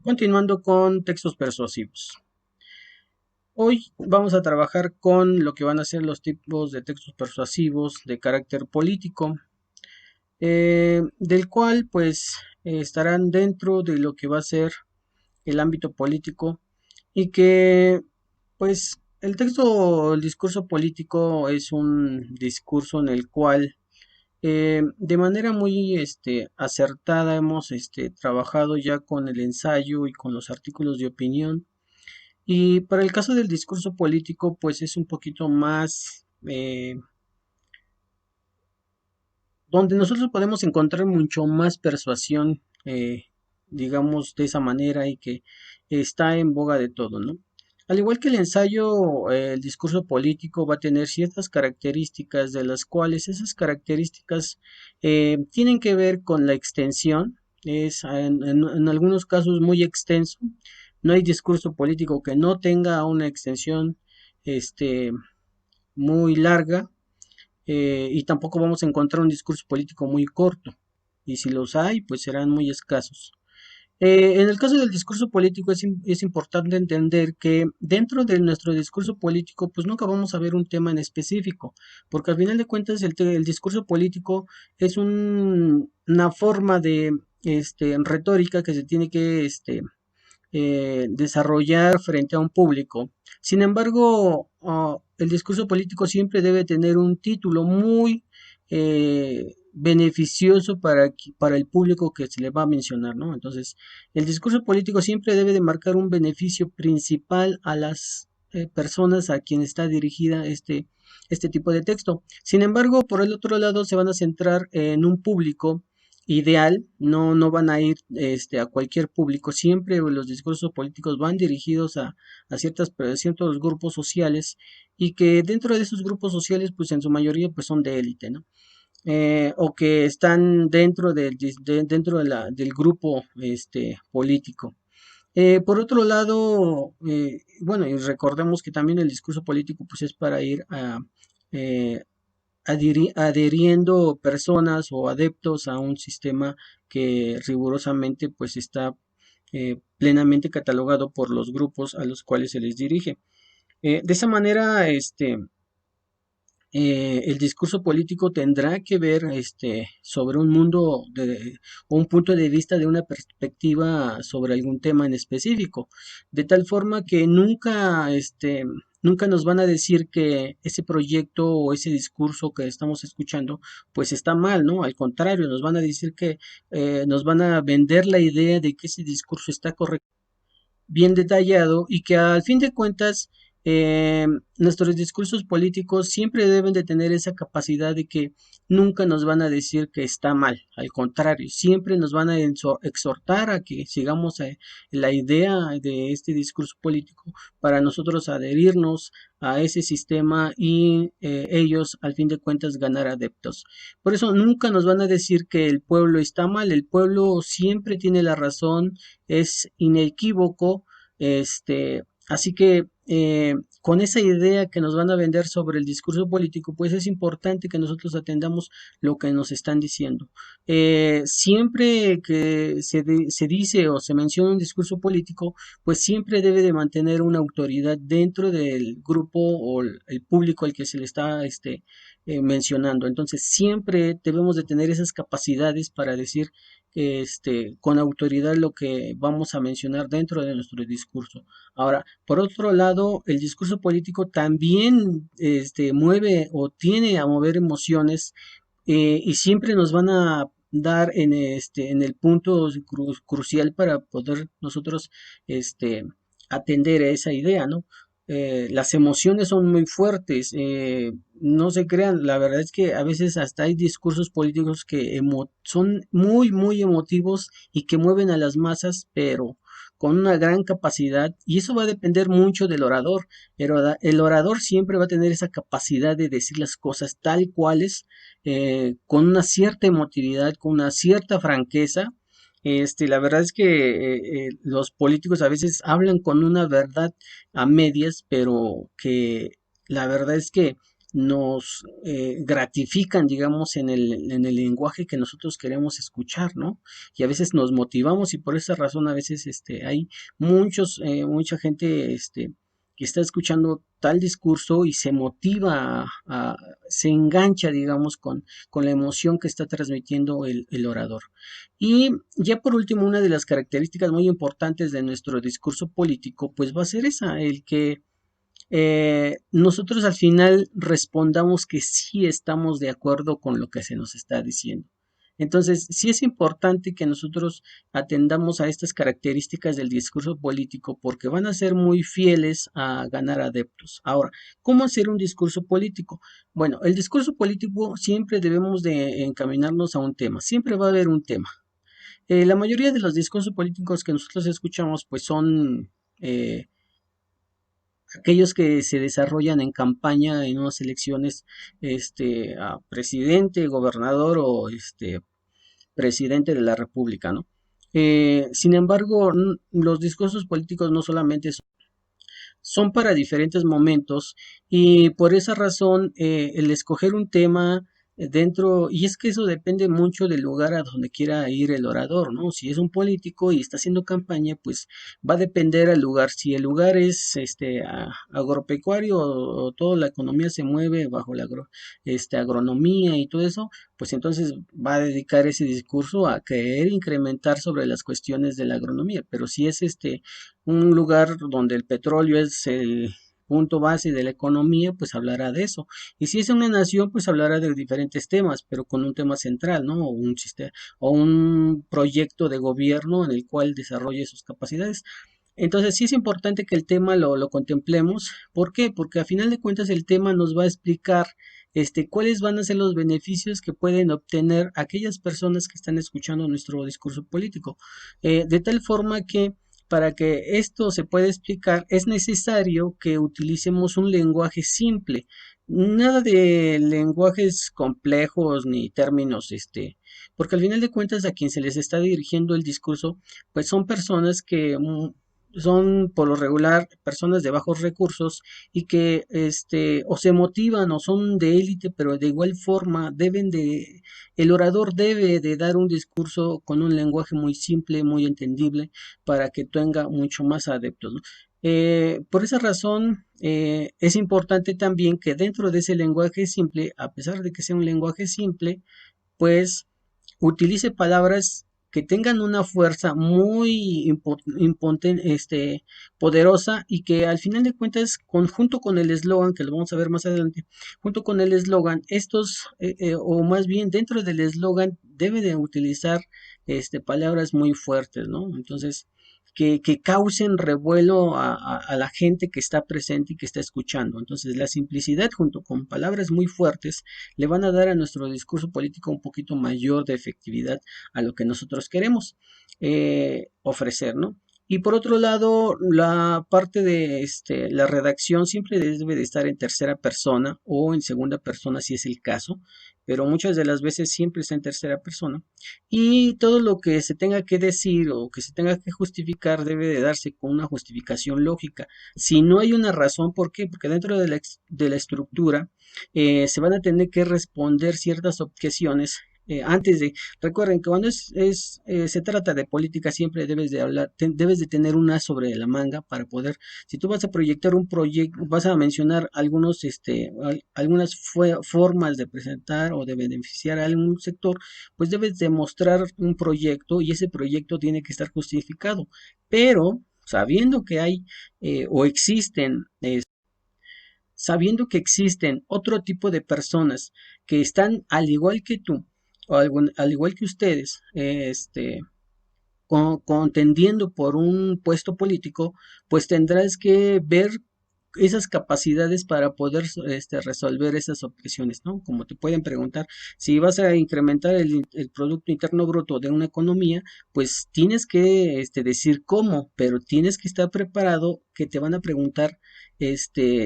Continuando con textos persuasivos. Hoy vamos a trabajar con lo que van a ser los tipos de textos persuasivos de carácter político, del cual pues estarán dentro de lo que va a ser el ámbito político y que pues el texto o el discurso político es un discurso en el cual de manera muy acertada hemos trabajado ya con el ensayo y con los artículos de opinión. Y para el caso del discurso político, pues es un poquito más, donde nosotros podemos encontrar mucho más persuasión, digamos de esa manera, y que está en boga de todo, ¿no? Al igual que el ensayo, el discurso político va a tener ciertas características, de las cuales esas características tienen que ver con la extensión. Es en algunos casos muy extenso. No hay discurso político que no tenga una extensión este, muy larga, y tampoco vamos a encontrar un discurso político muy corto. Y si los hay, pues serán muy escasos. En el caso del discurso político es importante entender que dentro de nuestro discurso político pues nunca vamos a ver un tema en específico, porque al final de cuentas el discurso político es una forma de retórica que se tiene que desarrollar frente a un público. Sin embargo, el discurso político siempre debe tener un título muy beneficioso para el público que se le va a mencionar, ¿no? Entonces, el discurso político siempre debe de marcar un beneficio principal a las personas a quien está dirigida este tipo de texto. Sin embargo, por el otro lado, se van a centrar en un público ideal, no van a ir a cualquier público. Siempre los discursos políticos van dirigidos a ciertos grupos sociales, y que dentro de esos grupos sociales pues en su mayoría pues son de élite, ¿no? O que están dentro del grupo político. Por otro lado, bueno, y recordemos que también el discurso político pues es para ir eh, adhiriendo personas o adeptos a un sistema que rigurosamente pues está plenamente catalogado por los grupos a los cuales se les dirige. De esa manera, el discurso político tendrá que ver sobre un mundo o un punto de vista de una perspectiva sobre algún tema en específico, de tal forma que nunca nos van a decir que ese proyecto o ese discurso que estamos escuchando pues está mal, ¿no? Al contrario, nos van a decir que nos van a vender la idea de que ese discurso está correcto, bien detallado, y que al fin de cuentas nuestros discursos políticos siempre deben de tener esa capacidad de que nunca nos van a decir que está mal, al contrario, siempre nos van a exhortar a que sigamos la idea de este discurso político para nosotros adherirnos a ese sistema, y ellos al fin de cuentas ganar adeptos. Por eso nunca nos van a decir que el pueblo está mal, el pueblo siempre tiene la razón, es inequívoco. Así que con esa idea que nos van a vender sobre el discurso político, pues es importante que nosotros atendamos lo que nos están diciendo. Siempre que se dice o se menciona un discurso político, pues siempre debe de mantener una autoridad dentro del grupo o el público al que se le está mencionando. Entonces siempre debemos de tener esas capacidades para decir con autoridad lo que vamos a mencionar dentro de nuestro discurso. Ahora, por otro lado, el discurso político también mueve o tiene a mover emociones, y siempre nos van a dar en el punto crucial para poder nosotros atender a esa idea, ¿no? Las emociones son muy fuertes, no se crean, la verdad es que a veces hasta hay discursos políticos que son muy, muy emotivos y que mueven a las masas, pero con una gran capacidad, y eso va a depender mucho del orador. El orador siempre va a tener esa capacidad de decir las cosas tal cuales, con una cierta emotividad, con una cierta franqueza. La verdad es que los políticos a veces hablan con una verdad a medias, pero que la verdad es que nos gratifican, digamos, en el lenguaje que nosotros queremos escuchar, ¿no? Y a veces nos motivamos y por esa razón a veces hay mucha gente que está escuchando tal discurso y se motiva, se engancha, digamos, con la emoción que está transmitiendo el orador. Y ya por último, una de las características muy importantes de nuestro discurso político, pues va a ser esa, el que nosotros al final respondamos que sí estamos de acuerdo con lo que se nos está diciendo. Entonces, sí es importante que nosotros atendamos a estas características del discurso político porque van a ser muy fieles a ganar adeptos. Ahora, ¿cómo hacer un discurso político? Bueno, el discurso político siempre debemos de encaminarnos a un tema, siempre va a haber un tema. La mayoría de los discursos políticos que nosotros escuchamos pues son aquellos que se desarrollan en campaña en unas elecciones a presidente, gobernador o presidente de la República, ¿no? Sin embargo, los discursos políticos no solamente son para diferentes momentos y por esa razón el escoger un tema dentro, y es que eso depende mucho del lugar a donde quiera ir el orador, ¿no? Si es un político y está haciendo campaña, pues va a depender al lugar. Si el lugar es agropecuario o toda la economía se mueve bajo la agronomía y todo eso, pues entonces va a dedicar ese discurso a querer incrementar sobre las cuestiones de la agronomía. Pero si es un lugar donde el petróleo es el punto base de la economía, pues hablará de eso. Y si es una nación, pues hablará de diferentes temas, pero con un tema central, ¿no? O un sistema, o un proyecto de gobierno en el cual desarrolle sus capacidades. Entonces sí es importante que el tema lo contemplemos. ¿Por qué? Porque a final de cuentas el tema nos va a explicar cuáles van a ser los beneficios que pueden obtener aquellas personas que están escuchando nuestro discurso político. De tal forma que para que esto se pueda explicar es necesario que utilicemos un lenguaje simple. Nada de lenguajes complejos ni términos, porque al final de cuentas a quien se les está dirigiendo el discurso, pues son personas que son por lo regular personas de bajos recursos y que o se motivan o son de élite, pero de igual forma el orador debe de dar un discurso con un lenguaje muy simple, muy entendible, para que tenga mucho más adeptos, ¿no? Por esa razón, es importante también que dentro de ese lenguaje simple, a pesar de que sea un lenguaje simple, pues utilice palabras que tengan una fuerza muy poderosa y que al final de cuentas, junto con el eslogan, que lo vamos a ver más adelante, junto con el eslogan, o más bien dentro del eslogan, debe de utilizar palabras muy fuertes, ¿no? Entonces, que causen revuelo a la gente que está presente y que está escuchando. Entonces, la simplicidad junto con palabras muy fuertes le van a dar a nuestro discurso político un poquito mayor de efectividad a lo que nosotros queremos ofrecer, ¿no? Y por otro lado, la parte de la redacción siempre debe de estar en tercera persona o en segunda persona si es el caso, pero muchas de las veces siempre está en tercera persona. Y todo lo que se tenga que decir o que se tenga que justificar debe de darse con una justificación lógica. Si no hay una razón, ¿por qué? Porque dentro de la estructura se van a tener que responder ciertas objeciones antes de, recuerden que cuando se trata de política siempre debes de hablar, debes de tener una sobre la manga para poder, si tú vas a proyectar un proyecto, vas a mencionar algunas formas de presentar o de beneficiar a algún sector, pues debes de mostrar un proyecto y ese proyecto tiene que estar justificado, pero sabiendo que hay o existen sabiendo que existen otro tipo de personas que están al igual que tú o al igual que ustedes, contendiendo por un puesto político, pues tendrás que ver esas capacidades para poder resolver esas objeciones, ¿no? Como te pueden preguntar, si vas a incrementar el Producto Interno Bruto de una economía, pues tienes que decir cómo, pero tienes que estar preparado que te van a preguntar,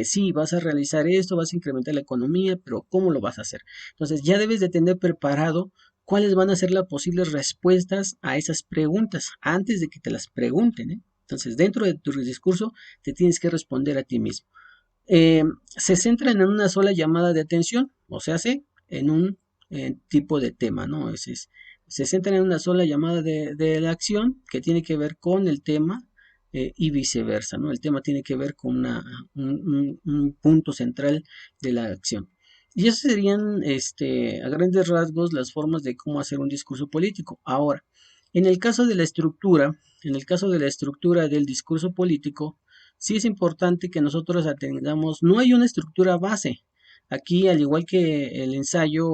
sí, vas a realizar esto, vas a incrementar la economía, pero ¿cómo lo vas a hacer? Entonces ya debes de tener preparado cuáles van a ser las posibles respuestas a esas preguntas antes de que te las pregunten, ¿eh? Entonces, dentro de tu discurso, te tienes que responder a ti mismo. se centran en una sola llamada de atención, o sea, en un tipo de tema, ¿no? Se centran en una sola llamada de la acción que tiene que ver con el tema y viceversa, ¿no? El tema tiene que ver con un punto central de la acción. Y esas serían, a grandes rasgos, las formas de cómo hacer un discurso político. Ahora, en el caso de la estructura, en el caso de la estructura del discurso político, sí es importante que nosotros atendamos, no hay una estructura base. Aquí, al igual que el ensayo,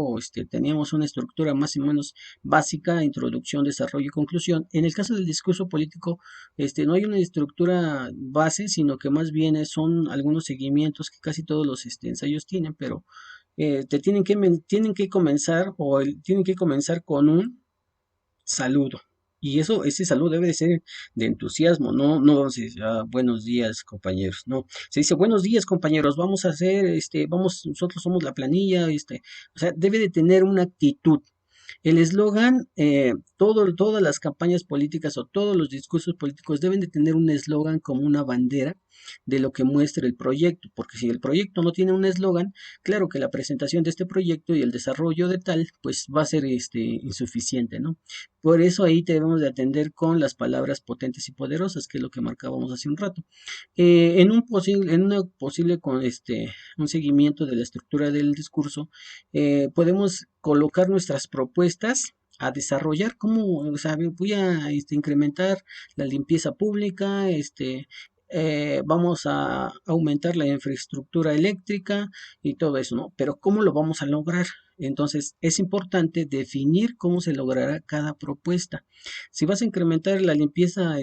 teníamos una estructura más o menos básica, introducción, desarrollo y conclusión. En el caso del discurso político, no hay una estructura base, sino que más bien son algunos seguimientos que casi todos los ensayos tienen, pero te tienen que comenzar tienen que comenzar con un saludo. Y ese saludo debe de ser de entusiasmo, no se dice, buenos días, compañeros, no, se dice buenos días, compañeros, vamos a hacer, nosotros somos la planilla, o sea, debe de tener una actitud. El eslogan, todas las campañas políticas o todos los discursos políticos deben de tener un eslogan como una bandera de lo que muestra el proyecto, porque si el proyecto no tiene un eslogan, claro que la presentación de este proyecto y el desarrollo de tal, pues va a ser insuficiente, ¿no? Por eso ahí debemos de atender con las palabras potentes y poderosas, que es lo que marcábamos hace un rato. En una posible un seguimiento de la estructura del discurso, podemos colocar nuestras propuestas a desarrollar, cómo, o sea, voy a incrementar la limpieza pública, vamos a aumentar la infraestructura eléctrica y todo eso, ¿no? Pero ¿cómo lo vamos a lograr? Entonces, es importante definir cómo se logrará cada propuesta. Si vas a incrementar la limpieza,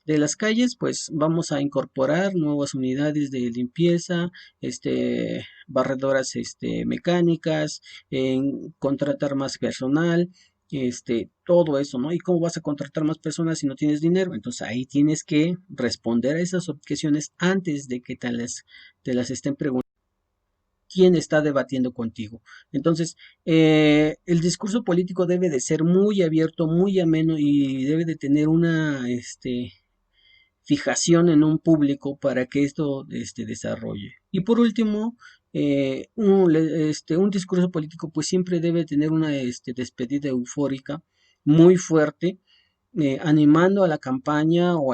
de las calles, pues vamos a incorporar nuevas unidades de limpieza, barredoras, mecánicas, contratar más personal, todo eso, ¿no? ¿Y cómo vas a contratar más personas si no tienes dinero? Entonces ahí tienes que responder a esas objeciones antes de que te las estén preguntando quién está debatiendo contigo. Entonces, el discurso político debe de ser muy abierto, muy ameno y debe de tener una, fijación en un público para que esto desarrolle. Y por último, un discurso político pues siempre debe tener una despedida eufórica muy fuerte, animando a la campaña o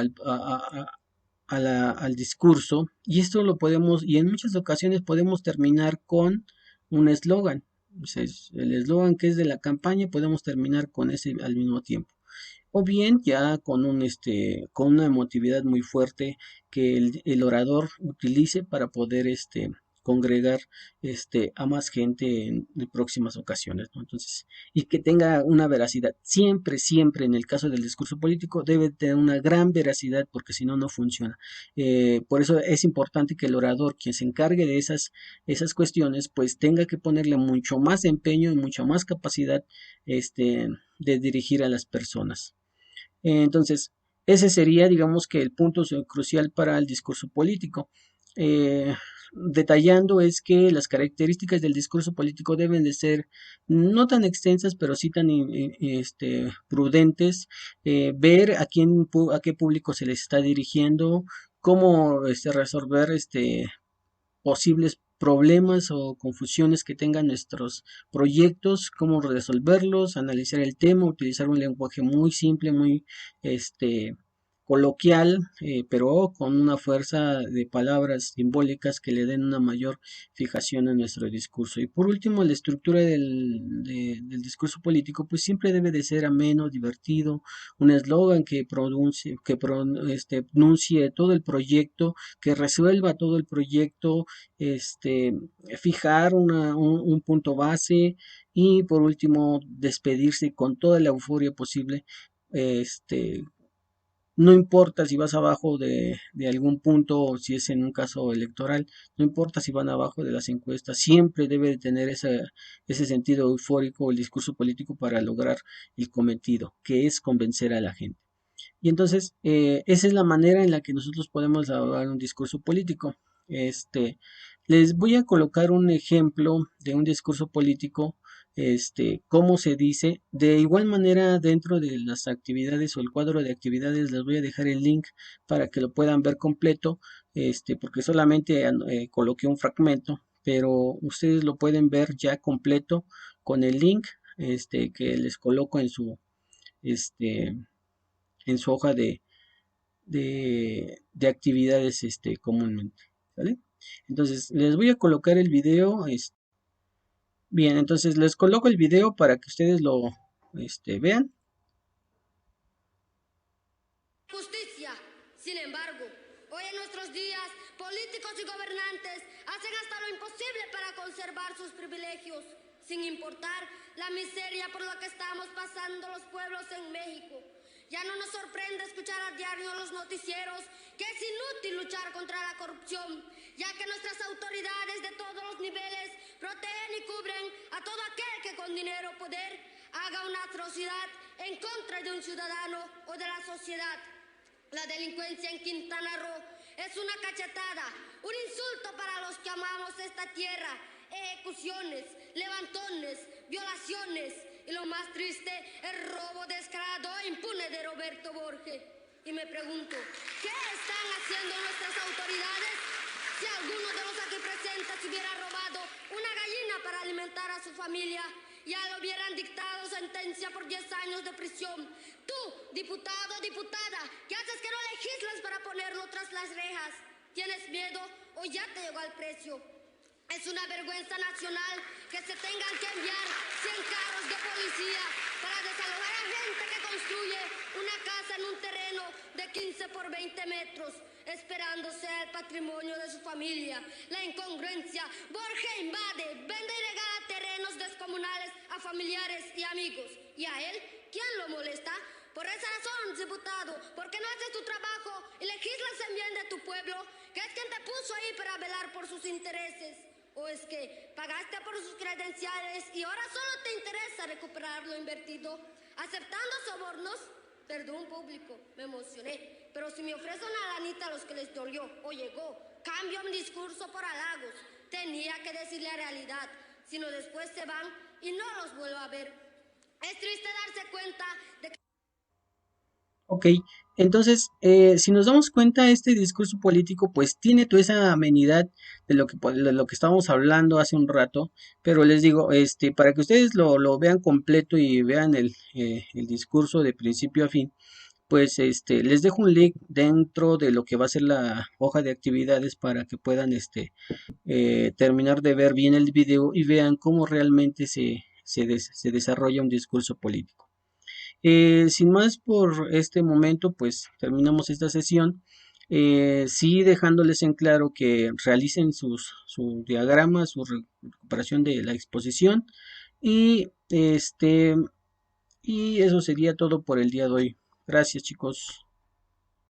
al discurso. Y esto lo podemos, y en muchas ocasiones podemos terminar con un eslogan. O sea, el eslogan que es de la campaña podemos terminar con ese al mismo tiempo o bien ya con con una emotividad muy fuerte que el orador utilice para poder congregar a más gente en próximas ocasiones, ¿no? Entonces, y que tenga una veracidad. Siempre, siempre en el caso del discurso político debe tener una gran veracidad porque si no, no funciona. Por eso es importante que el orador, quien se encargue de esas cuestiones, pues tenga que ponerle mucho más empeño y mucha más capacidad de dirigir a las personas. Entonces, ese sería, digamos que el punto crucial para el discurso político. Detallando es que las características del discurso político deben de ser no tan extensas, pero sí tan prudentes, ver a qué público se les está dirigiendo, cómo resolver posibles problemas o confusiones que tengan nuestros proyectos, cómo resolverlos, analizar el tema, utilizar un lenguaje muy simple, muy este coloquial, pero con una fuerza de palabras simbólicas que le den una mayor fijación a nuestro discurso. Y por último, la estructura del discurso político, pues siempre debe de ser ameno, divertido, un eslogan pronuncie todo el proyecto, que resuelva todo el proyecto, este, fijar un punto base y por último despedirse con toda la euforia posible. Este, no importa si vas abajo de algún punto o si es en un caso electoral, no importa si van abajo de las encuestas, siempre debe de tener ese sentido eufórico el discurso político para lograr el cometido, que es convencer a la gente. Y entonces, esa es la manera en la que nosotros podemos elaborar un discurso político. Este, les voy a colocar un ejemplo de un discurso político cómo se dice. De igual manera, dentro de las actividades o el cuadro de actividades les voy a dejar el link para que lo puedan ver completo, porque solamente coloqué un fragmento, pero ustedes lo pueden ver ya completo con el link, que les coloco este, en su hoja de actividades, comúnmente, ¿vale? Entonces, les voy a colocar el video. Bien, entonces les coloco el video para que ustedes lo, vean. Justicia. Sin embargo, hoy en nuestros días, políticos y gobernantes hacen hasta lo imposible para conservar sus privilegios, sin importar la miseria por la que estamos pasando los pueblos en México. Ya no nos sorprende escuchar a diario en los noticieros que es inútil luchar contra la corrupción, ya que nuestras autoridades de todos los niveles protegen y cubren a todo aquel que con dinero o poder haga una atrocidad en contra de un ciudadano o de la sociedad. La delincuencia en Quintana Roo es una cachetada, un insulto para los que amamos esta tierra. Ejecuciones, levantones, violaciones y lo más triste, el robo descarado e impune de Roberto Borges. Y me pregunto, ¿qué están haciendo nuestras autoridades? Si alguno de los aquí presentes hubiera robado una gallina para alimentar a su familia, ya le hubieran dictado sentencia por 10 años de prisión. Tú, diputado o diputada, ¿qué haces que no legislas para ponerlo tras las rejas? ¿Tienes miedo o ya te llegó al precio? Es una vergüenza nacional que se tengan que enviar 100 carros de policía para desalojar a gente que construye una casa en un terreno de 15 por 20 metros, esperando sea el patrimonio de su familia. La incongruencia. Borges invade, vende y regala terrenos descomunales a familiares y amigos. ¿Y a él? ¿Quién lo molesta? Por esa razón, diputado, ¿por qué no haces tu trabajo y legislas en bien de tu pueblo, que es quien te puso ahí para velar por sus intereses? ¿O es que pagaste por sus credenciales y ahora solo te interesa recuperar lo invertido? ¿Aceptando sobornos? Perdón, público, me emocioné. Pero si me ofrecen una lanita a los que les dolió o llegó, cambio mi discurso por halagos. Tenía que decir la realidad, si no después se van y no los vuelvo a ver. Es triste darse cuenta de que... Ok, entonces, si nos damos cuenta, este discurso político pues tiene toda esa amenidad de lo que estábamos hablando hace un rato, pero les digo, para que ustedes lo vean completo y vean el discurso de principio a fin, pues les dejo un link dentro de lo que va a ser la hoja de actividades para que puedan terminar de ver bien el video y vean cómo realmente se desarrolla un discurso político. Sin más por este momento, pues terminamos esta sesión. Sí dejándoles en claro que realicen su diagrama, su recuperación de la exposición y y eso sería todo por el día de hoy. Gracias, chicos.